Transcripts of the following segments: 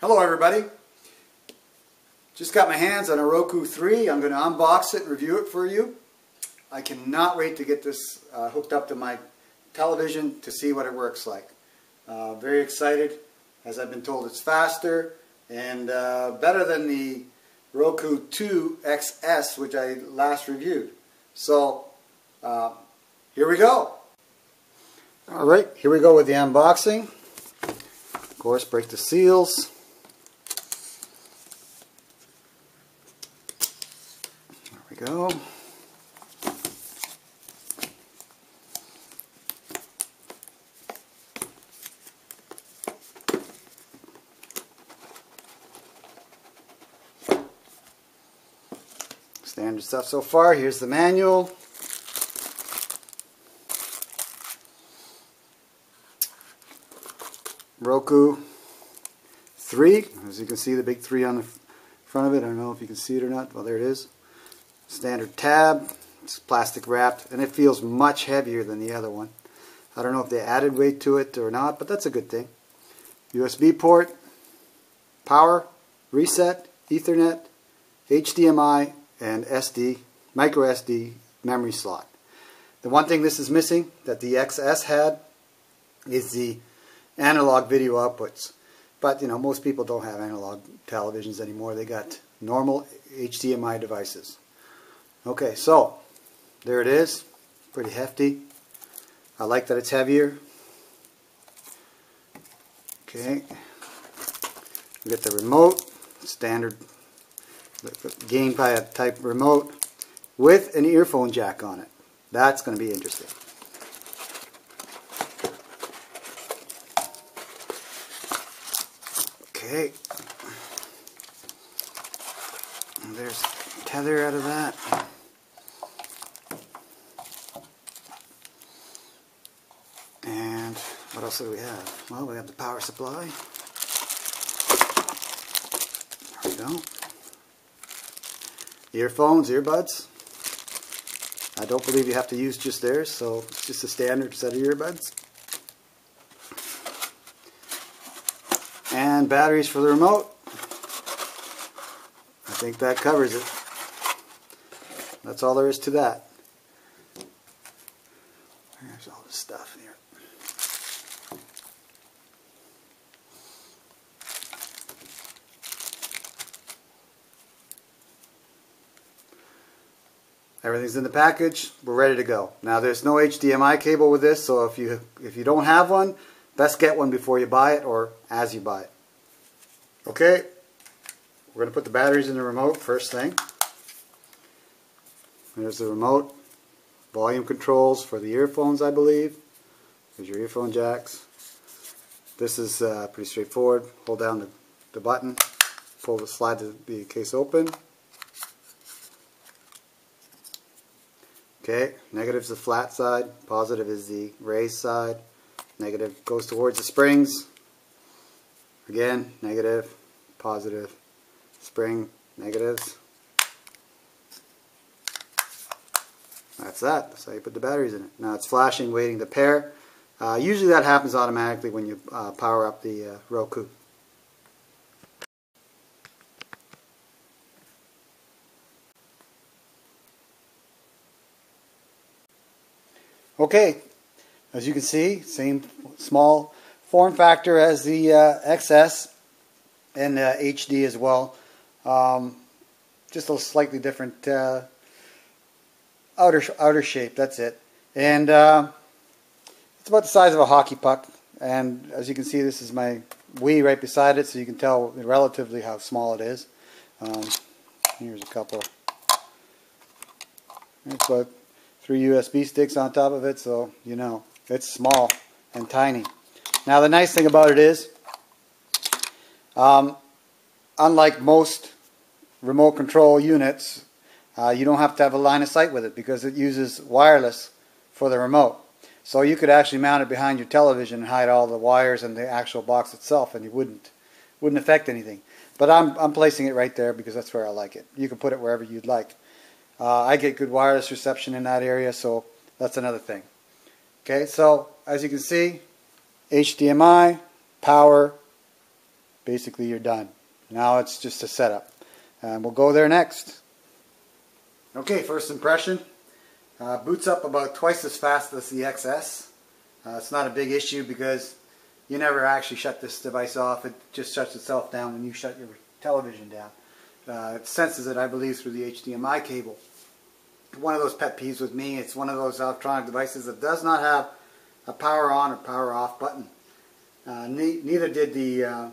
Hello everybody. Just got my hands on a Roku 3. I'm going to unbox it and review it for you. I cannot wait to get this hooked up to my television to see what it works like. Very excited. As I've been told, it's faster and better than the Roku 2 XS, which I last reviewed. So here we go. Alright, here we go with the unboxing. Of course, break the seals. There we go. Standard stuff so far. Here's the manual. Roku 3. As you can see, the big 3 on the front of it. I don't know if you can see it or not. Well, there it is. Standard tab. It's plastic wrapped, and it feels much heavier than the other one. I don't know if they added weight to it or not, but that's a good thing. USB port, power, reset, Ethernet, HDMI, and SD, micro SD memory slot. The one thing this is missing that the XS had is the analog video outputs. But you know, most people don't have analog televisions anymore. They got normal HDMI devices. Okay, so there it is. Pretty hefty. I like that it's heavier. Okay. We get the remote, standard gamepad type remote with an earphone jack on it. That's going to be interesting. Okay. And there's a tether out of that. And what else do we have? Well, we have the power supply. There we go. Earphones, earbuds. I don't believe you have to use just theirs, so it's just a standard set of earbuds. And batteries for the remote. I think that covers it. That's all there is to that. There's all this stuff here. Everything's in the package. We're ready to go. Now there's no HDMI cable with this, so if you don't have one, best get one before you buy it or as you buy it. Okay, we're going to put the batteries in the remote first thing. There's the remote. Volume controls for the earphones, I believe. There's your earphone jacks. This is pretty straightforward. Hold down the button, pull the slide the case open. Okay, negative is the flat side, positive is the raised side. Negative goes towards the springs. Again, negative, positive, spring, negatives. That's that. That's how you put the batteries in it. Now it's flashing, waiting to pair. Usually that happens automatically when you power up the Roku. Okay, as you can see, same small form factor as the XS and HD as well. Just a slightly different outer shape, that's it. And it's about the size of a hockey puck. And as you can see, this is my Wii right beside it, so you can tell relatively how small it is. Here's a couple. It's about 3 USB sticks on top of it, so you know it's small and tiny. Now the nice thing about it is, unlike most remote control units, you don't have to have a line of sight with it because it uses wireless for the remote. So you could actually mount it behind your television and hide all the wires and the actual box itself, and you wouldn't affect anything. But I'm placing it right there because that's where I like it. You can put it wherever you'd like. I get good wireless reception in that area, so that's another thing. Okay, so as you can see, HDMI, power, basically you're done. Now it's just a setup. And we'll go there next. Okay, first impression. Boots up about twice as fast as the XS. It's not a big issue because you never actually shut this device off. It just shuts itself down when you shut your television down. It senses it, I believe, through the HDMI cable. One of those pet peeves with me, it's one of those electronic devices that does not have a power on or power off button. Neither did the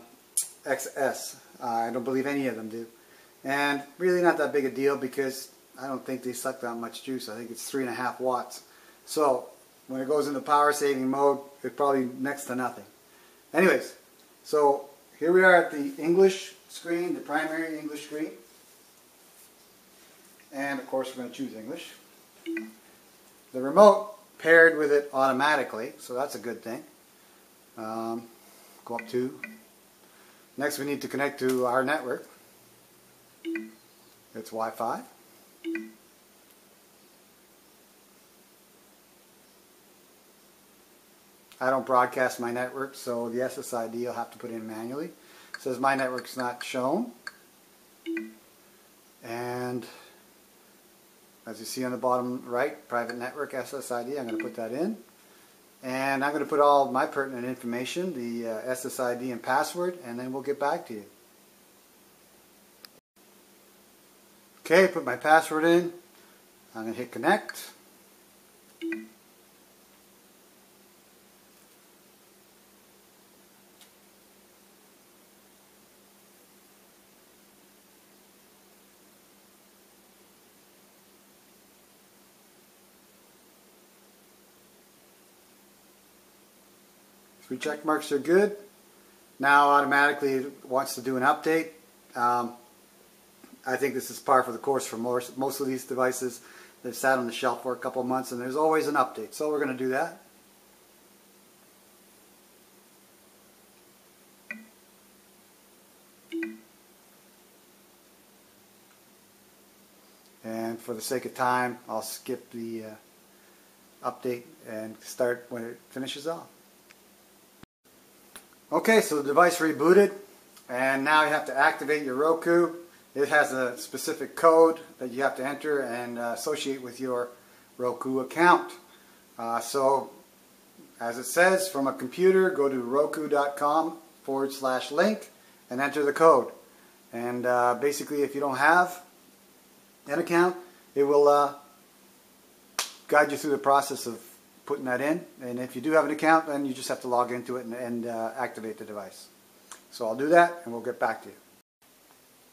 XS. I don't believe any of them do. And really not that big a deal because I don't think they suck that much juice. I think it's 3.5 watts. So when it goes into power saving mode, it's probably next to nothing. Anyways, so here we are at the English screen, the primary English screen. And of course we're going to choose English. The remote paired with it automatically, so that's a good thing. Go up to. Next we need to connect to our network. It's Wi-Fi. I don't broadcast my network, so the SSID I'll have to put in manually. It says my network's not shown. And as you see on the bottom right, private network SSID, I'm going to put that in. And I'm going to put all my pertinent information, the SSID and password, and then we'll get back to you. Okay, put my password in. I'm going to hit connect. Three check marks are good. Now automatically it wants to do an update. I think this is par for the course for most of these devices. They've sat on the shelf for a couple of months and there's always an update. So we're going to do that. And for the sake of time, I'll skip the update and start when it finishes off. Okay, so the device rebooted, and now you have to activate your Roku. It has a specific code that you have to enter and associate with your Roku account. So, as it says, from a computer, go to roku.com/link and enter the code. And basically, if you don't have an account, it will guide you through the process of putting that in. And if you do have an account, then you just have to log into it and activate the device. So I'll do that and we'll get back to you.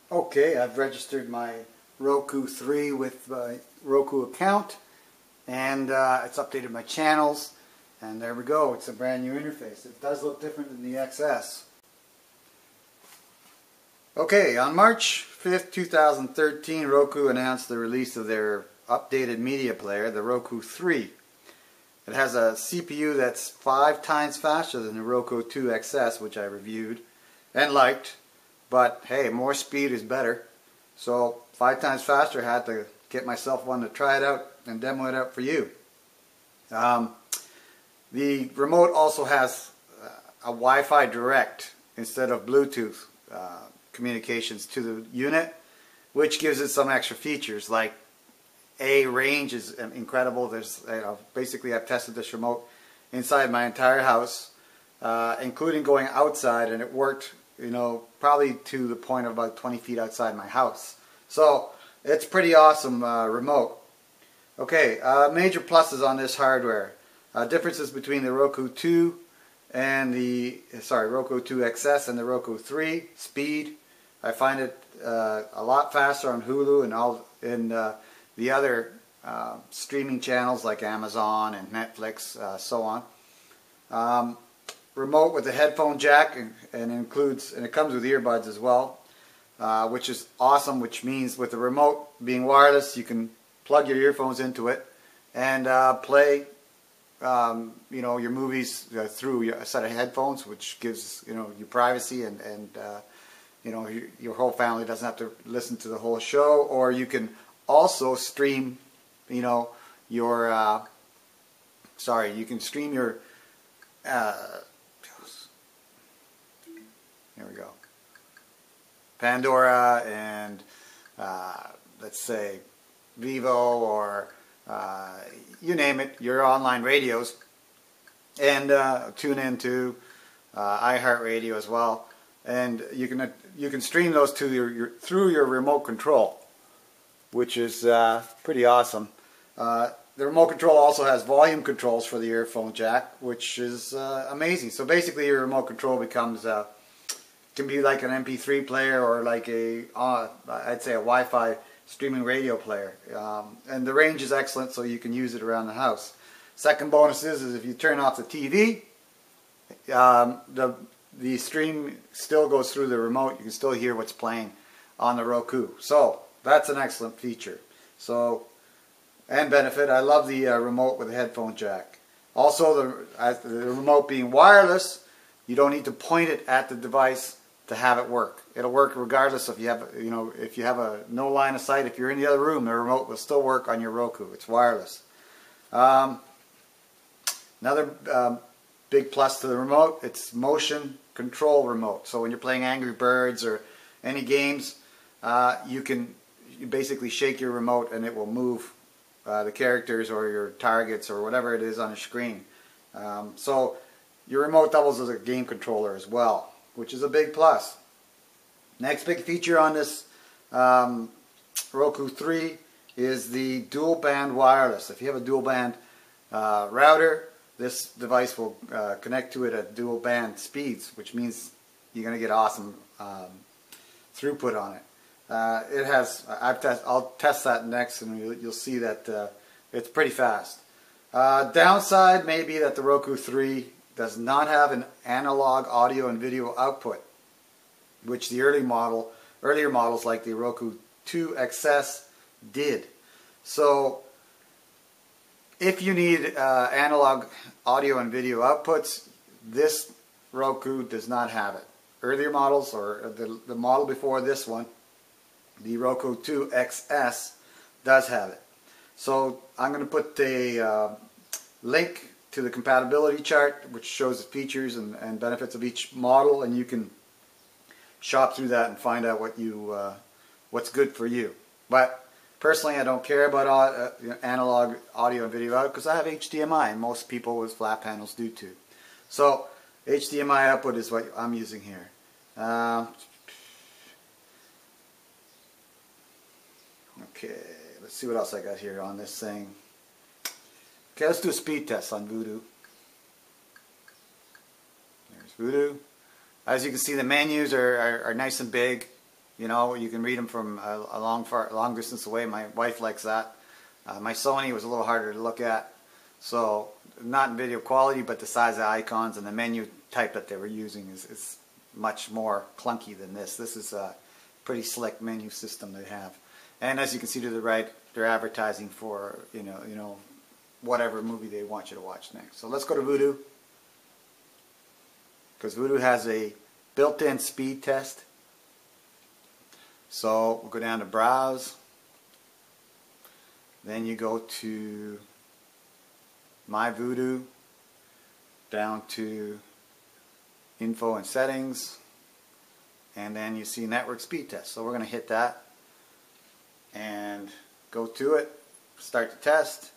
Okay, I've registered my Roku 3 with my Roku account, and it's updated my channels, and there we go. It's a brand new interface. It does look different than the XS. Okay, on March 5th, 2013, Roku announced the release of their updated media player, the Roku 3. It has a CPU that's 5 times faster than the Roku 2 XS, which I reviewed and liked. But hey, more speed is better. So 5 times faster, I had to get myself one to try it out and demo it out for you. The remote also has a Wi-Fi direct instead of Bluetooth communications to the unit, which gives it some extra features like range is incredible. There's basically I've tested this remote inside my entire house, including going outside, and it worked, probably to the point of about 20 feet outside my house. So it's pretty awesome remote. Okay, major pluses on this hardware. Differences between the Roku 2 and Roku 2 XS and the Roku 3. Speed. I find it a lot faster on Hulu and the other streaming channels like Amazon and Netflix, so on. Remote with a headphone jack, and it comes with earbuds as well, which is awesome. Which means with the remote being wireless, you can plug your earphones into it and play, your movies through a set of headphones, which gives you privacy and your whole family doesn't have to listen to the whole show. Or you can also stream, you can stream your, there we go. Pandora and let's say Vivo or you name it, your online radios, and tune into iHeartRadio as well, and you can stream those to through your remote control, which is pretty awesome. The remote control also has volume controls for the earphone jack, which is amazing. So basically, your remote control becomes can be like an MP3 player or like I'd say a Wi-Fi streaming radio player, and the range is excellent, so you can use it around the house. Second bonus is if you turn off the TV, the stream still goes through the remote. You can still hear what's playing on the Roku. So that's an excellent feature. So, and benefit, I love the remote with a headphone jack. Also, the remote being wireless, you don't need to point it at the device to have it work. It'll work regardless if you have, if you have no line of sight. If you're in the other room, the remote will still work on your Roku. It's wireless. Another big plus to the remote, it's motion control remote. So when you're playing Angry Birds or any games, you basically shake your remote and it will move the characters or your targets or whatever it is on the screen. So your remote doubles as a game controller as well, which is a big plus. Next big feature on this Roku 3 is the dual band wireless. If you have a dual band router, this device will connect to it at dual band speeds, which means you're going to get awesome throughput on it. I'll test that next, and you'll see that it's pretty fast. Downside may be that the Roku 3 does not have an analog audio and video output, which the earlier models like the Roku 2 XS did. So if you need analog audio and video outputs, this Roku does not have it. Earlier models, or the model before this one, the Roku 2 XS, does have it. So I'm going to put a link to the compatibility chart, which shows the features and benefits of each model, and you can shop through that and find out what's good for you. But personally, I don't care about analog audio and video out because I have HDMI, and most people with flat panels do too. So HDMI output is what I'm using here. Okay, let's see what else I got here on this thing. Okay, let's do a speed test on Voodoo. There's Voodoo. As you can see, the menus are nice and big. You know, you can read them from a long distance away. My wife likes that. My Sony was a little harder to look at. So, not in video quality, but the size of the icons and the menu type that they were using is much more clunky than this. This is a pretty slick menu system they have. And as you can see to the right, they're advertising for, you know, whatever movie they want you to watch next. So let's go to Voodoo, because Voodoo has a built-in speed test. So we'll go down to Browse. Then you go to My Voodoo, down to Info and Settings, and then you see Network Speed Test. So we're going to hit that and go to it, start the test.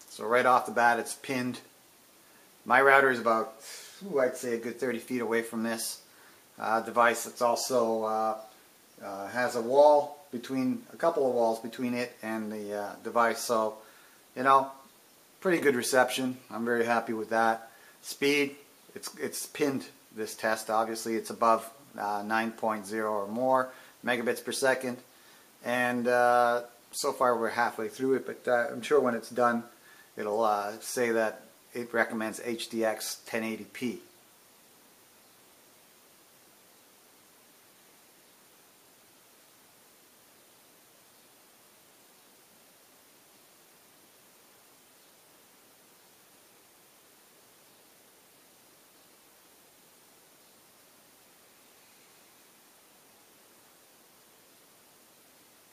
So right off the bat, it's pinned. My router is about, I'd say, a good 30 feet away from this device. It's also has a couple of walls between it and the device. So, you know, pretty good reception. I'm very happy with that. Speed, it's pinned, this test. Obviously, it's above 9.0 or more megabits per second. And so far, we're halfway through it. But I'm sure when it's done, it'll say that it recommends HDX 1080p.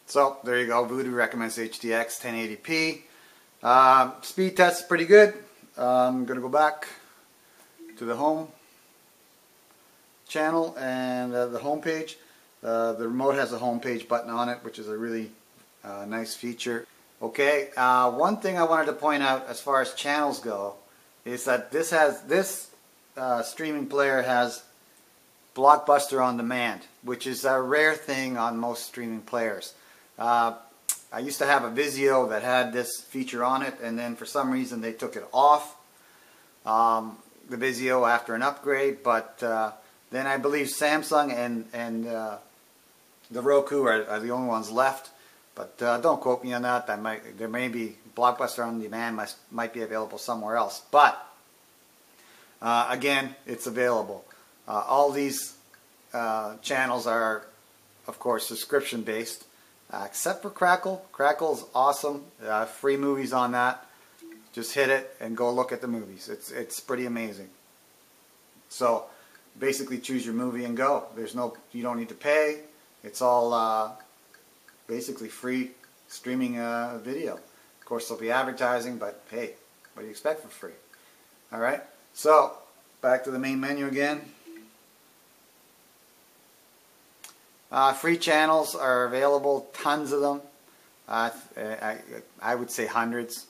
So there you go. Voodoo recommends HDX 1080p. Speed test is pretty good. I'm going to go back to the home channel and the home page. The remote has a home page button on it, which is a really nice feature. Okay, one thing I wanted to point out as far as channels go is that this streaming player has Blockbuster on demand, which is a rare thing on most streaming players. I used to have a Vizio that had this feature on it, and then for some reason they took it off, the Vizio, after an upgrade. But then I believe Samsung and the Roku are the only ones left. But don't quote me on that. There may be Blockbuster on demand might be available somewhere else. But again, it's available. All these channels are, of course, subscription based, except for Crackle. Crackle's awesome. Free movies on that. Just hit it and go look at the movies. It's pretty amazing. So basically, choose your movie and go. You don't need to pay. It's all basically free streaming video. Of course, there'll be advertising, but hey, what do you expect for free? All right. So back to the main menu again. Free channels are available, tons of them. I would say hundreds.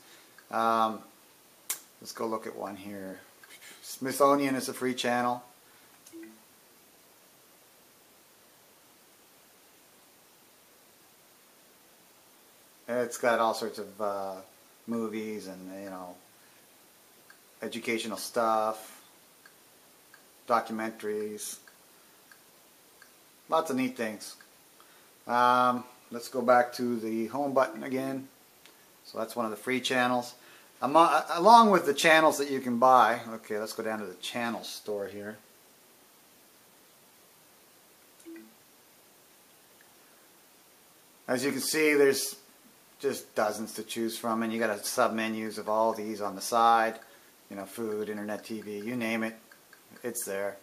Let's go look at one here. Smithsonian is a free channel. It's got all sorts of movies and, educational stuff, documentaries, lots of neat things. Let's go back to the home button again. So that's one of the free channels. Along with the channels that you can buy. Okay, let's go down to the channel store here. As you can see, there's just dozens to choose from, and you got sub-menus of all these on the side. Food, internet, TV, you name it, it's there.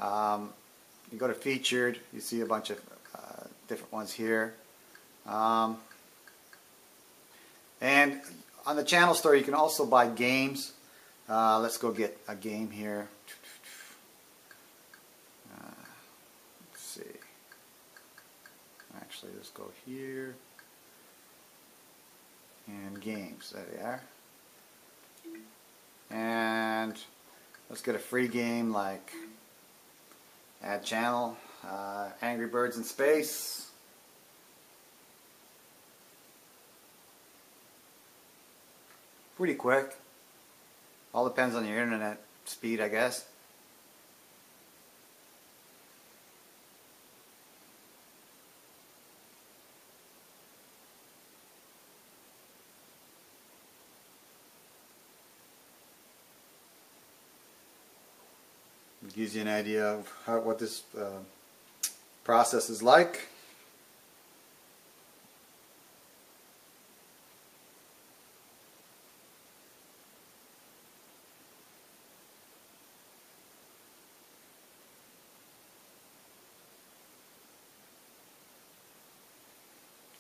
You go to featured, you see a bunch of different ones here. And on the channel store, you can also buy games. Let's go get a game here. Let's see. Actually, let's go here. And games, there they are. And let's get a free game like add channel, Angry Birds in Space. Pretty quick. All depends on your internet speed, I guess. It gives you an idea of what this process is like.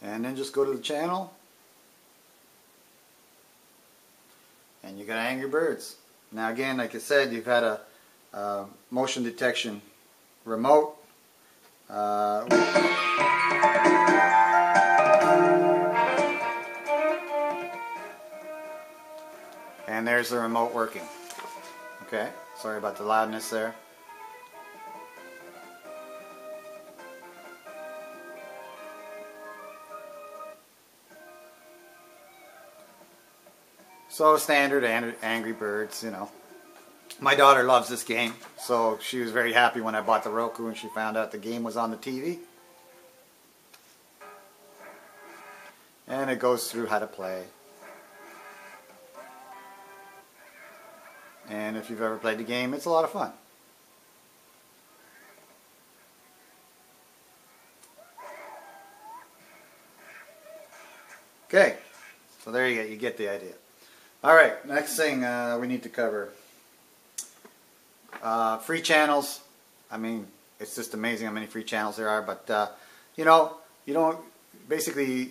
And then just go to the channel and you got Angry Birds. Now again, like I said, you've had a motion detection remote. And there's the remote working. Okay, sorry about the loudness there. So standard Angry Birds, My daughter loves this game, so she was very happy when I bought the Roku and she found out the game was on the TV. And it goes through how to play. And if you've ever played the game, it's a lot of fun. Okay, so there you get the idea. Alright, next thing we need to cover. Free channels. I mean, it's just amazing how many free channels there are, but you don't basically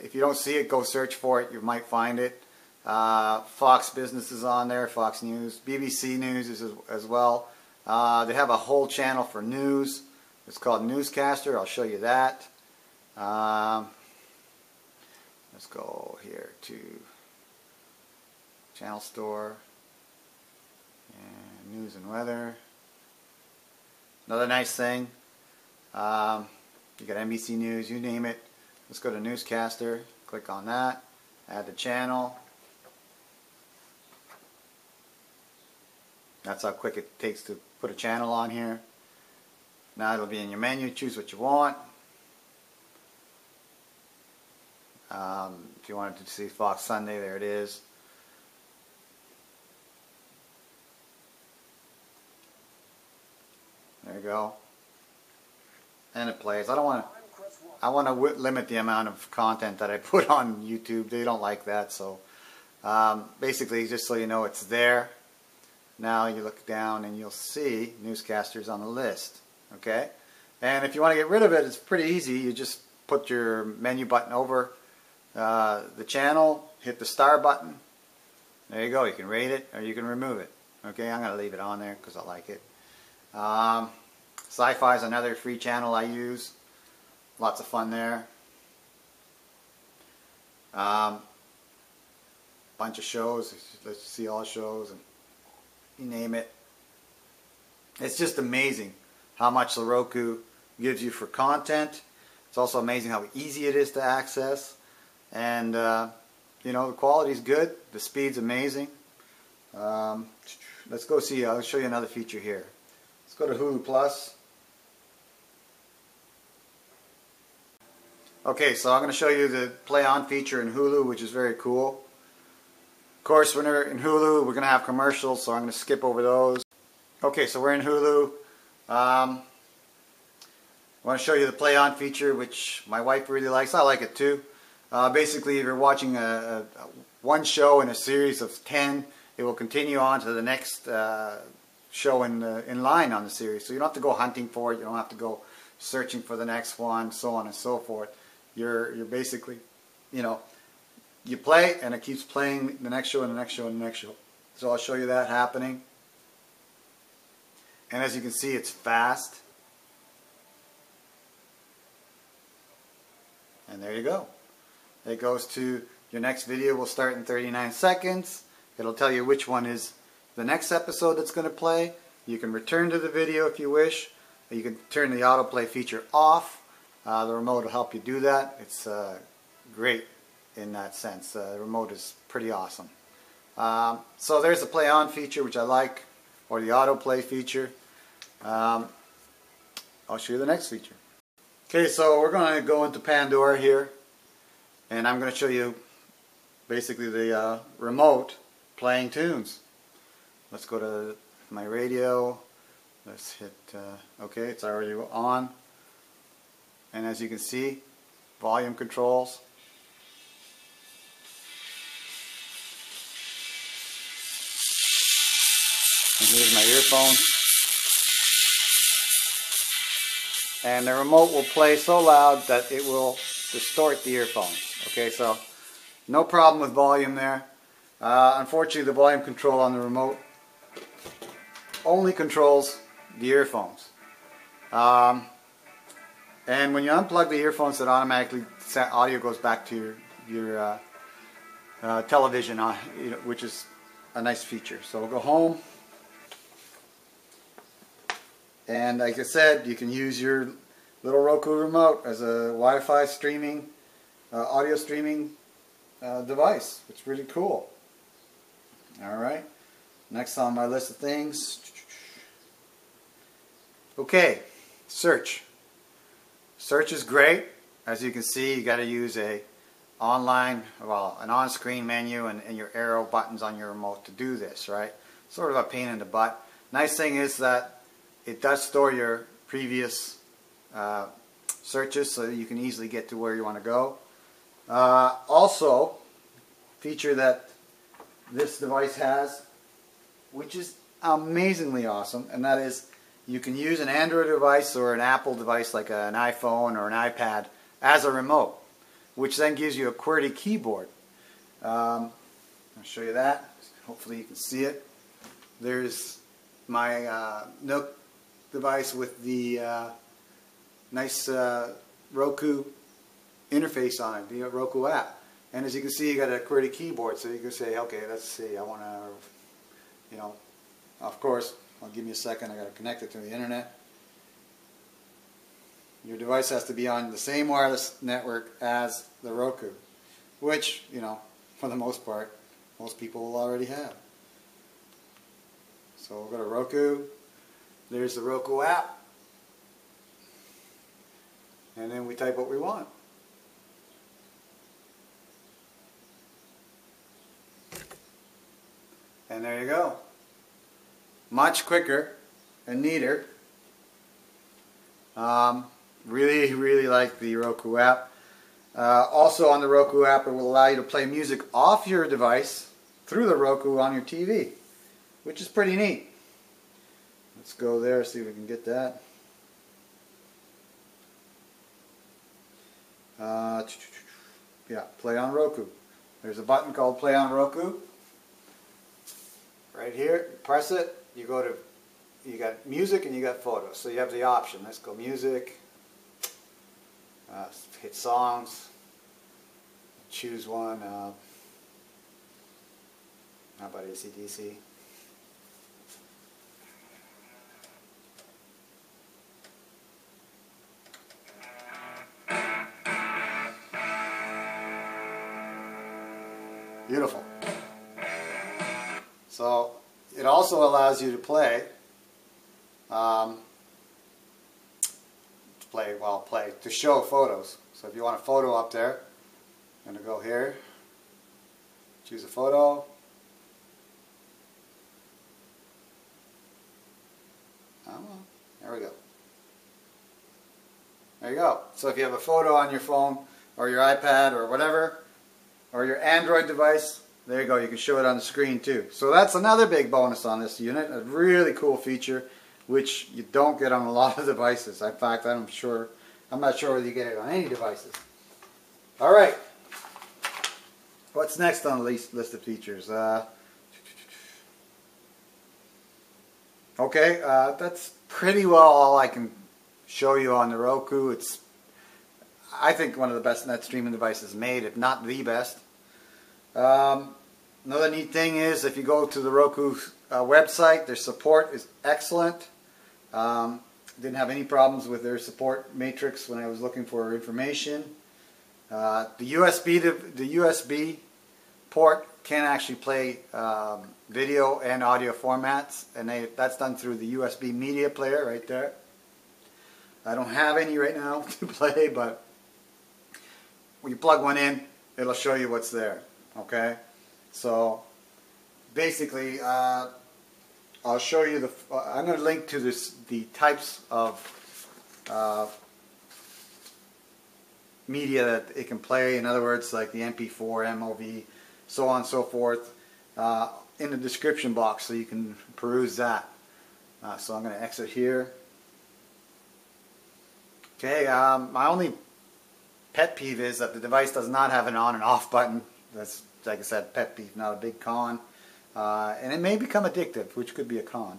if you don't see it, go search for it. You might find it. Fox Business is on there, Fox News, BBC News is as well. They have a whole channel for news. It's called Newscaster. I'll show you that. Let's go here to Channel Store and News and Weather. Another nice thing, you got NBC News, you name it. Let's go to Newscaster, click on that, add the channel. That's how quick it takes to put a channel on here. Now it'll be in your menu, choose what you want. If you wanted to see Fox Sunday, there it is. There you go. And it plays. I want to limit the amount of content that I put on YouTube. They don't like that, so basically, just so you know, it's there. Now you look down and you'll see newscasters on the list. Okay? And if you want to get rid of it, it's pretty easy. You just put your menu button over the channel, hit the star button. There you go. You can rate it or you can remove it. Okay? I'm going to leave it on there because I like it. Sci-Fi is another free channel I use. Lots of fun there. Bunch of shows. Let's see all shows and you name it. It's just amazing how much the Roku gives you for content. It's also amazing how easy it is to access. And you know, the quality is good. The speed's amazing. Let's go see. I'll show you another feature here. Let's go to Hulu Plus. Okay, so I'm going to show you the Play On feature in Hulu, which is very cool. Of course, when we're in Hulu, we're going to have commercials, so I'm going to skip over those. Okay, so we're in Hulu. I want to show you the Play On feature, which my wife really likes. I like it too. Basically, if you're watching one show in a series of 10, it will continue on to the next show in line on the series. So you don't have to go hunting for it. You don't have to go searching for the next one, so on and so forth. You're basically, you know, you play and it keeps playing the next show and the next show and the next show. So I'll show you that happening. And as you can see, it's fast. And there you go. It goes to your next video will start in 39 seconds. It'll tell you which one is the next episode that's going to play. You can return to the video if you wish. You can turn the autoplay feature off. The remote will help you do that. It's great in that sense. The remote is pretty awesome. So there's the Play On feature, which I like, or the autoplay feature. I'll show you the next feature. Okay, so we're going to go into Pandora here, and I'm going to show you basically the remote playing tunes. Let's go to my radio. Let's hit, okay, it's already on. And as you can see, volume controls. And here's my earphones. And the remote will play so loud that it will distort the earphones. Okay, so no problem with volume there. Unfortunately, the volume control on the remote only controls the earphones. And when you unplug the earphones, it automatically audio goes back to your television, which is a nice feature. So we'll go home. And like I said, you can use your little Roku remote as a Wi-Fi streaming, audio streaming device. It's really cool. Alright, next on my list of things. Okay, search. Search is great. As you can see, you got to use an on-screen menu and your arrow buttons on your remote to do this, right? Sort of a pain in the butt. Nice thing is that it does store your previous searches, so you can easily get to where you want to go. Also, feature that this device has, which is amazingly awesome, and that is you can use an Android device or an Apple device like an iPhone or an iPad as a remote, which then gives you a QWERTY keyboard. I'll show you that. Hopefully you can see it. There's my Nook device with the nice Roku interface on it, the Roku app. And as you can see, you got a QWERTY keyboard, so you can say, okay, let's see, I want to, you know, of course, I'll give me a second, I got to connect it to the internet. Your device has to be on the same wireless network as the Roku, which, you know, for the most part, most people will already have. So we'll go to Roku. There's the Roku app. And then we type what we want. And there you go. Much quicker and neater. Really, really like the Roku app. Also on the Roku app, it will allow you to play music off your device through the Roku on your TV, which is pretty neat. Let's go there, see if we can get that. Yeah, play on Roku. There's a button called Play on Roku. Right here, press it, you go to, you got music and you got photos. So you have the option. Let's go music, hit songs, choose one. How about AC/DC? Beautiful. So it also allows you to play, to show photos. So if you want a photo up there, I'm going to go here, choose a photo. Oh, well, there we go. There you go. So if you have a photo on your phone or your iPad or whatever, or your Android device, there you go, you can show it on the screen too. So that's another big bonus on this unit, a really cool feature which you don't get on a lot of devices. In fact, I'm not sure whether you get it on any devices. Alright, what's next on the list of features? Okay, that's pretty well all I can show you on the Roku. It's, I think, one of the best net streaming devices made, if not the best. Another neat thing is if you go to the Roku website, their support is excellent. Didn't have any problems with their support matrix when I was looking for information. The USB port can actually play video and audio formats, and that's done through the USB media player right there. I don't have any right now to play, but when you plug one in, it'll show you what's there. Okay, so basically, I'll show you I'm going to link to the types of media that it can play. In other words, like the MP4, MOV, so on and so forth, in the description box, so you can peruse that. So I'm going to exit here. Okay, my only pet peeve is that the device does not have an on and off button. That's, like I said, pet peeve, not a big con. And it may become addictive, which could be a con.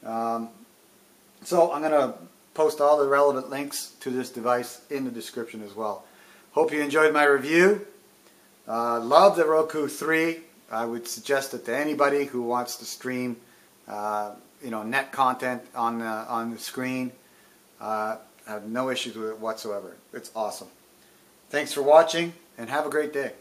So I'm going to post all the relevant links to this device in the description as well. Hope you enjoyed my review. Love the Roku 3. I would suggest it to anybody who wants to stream net content on the screen. I have no issues with it whatsoever. It's awesome. Thanks for watching, and have a great day.